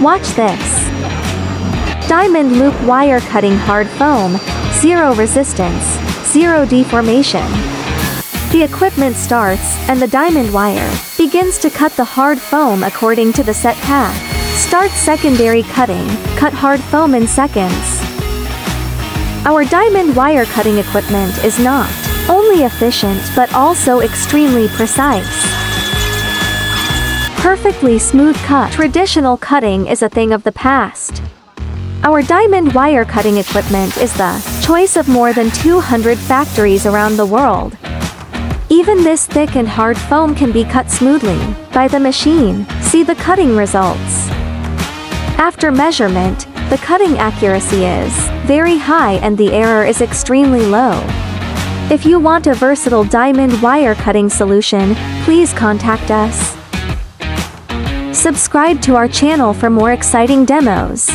Watch this. Diamond loop wire cutting hard foam, zero resistance, zero deformation. The equipment starts, and the diamond wire begins to cut the hard foam according to the set path. Start secondary cutting, cut hard foam in seconds. Our diamond wire cutting equipment is not only efficient but also extremely precise. Perfectly smooth cut. Traditional cutting is a thing of the past. Our diamond wire cutting equipment is the choice of more than 200 factories around the world. Even this thick and hard foam can be cut smoothly by the machine. See the cutting results. After measurement, the cutting accuracy is very high and the error is extremely low. If you want a versatile diamond wire cutting solution, please contact us. Subscribe to our channel for more exciting demos.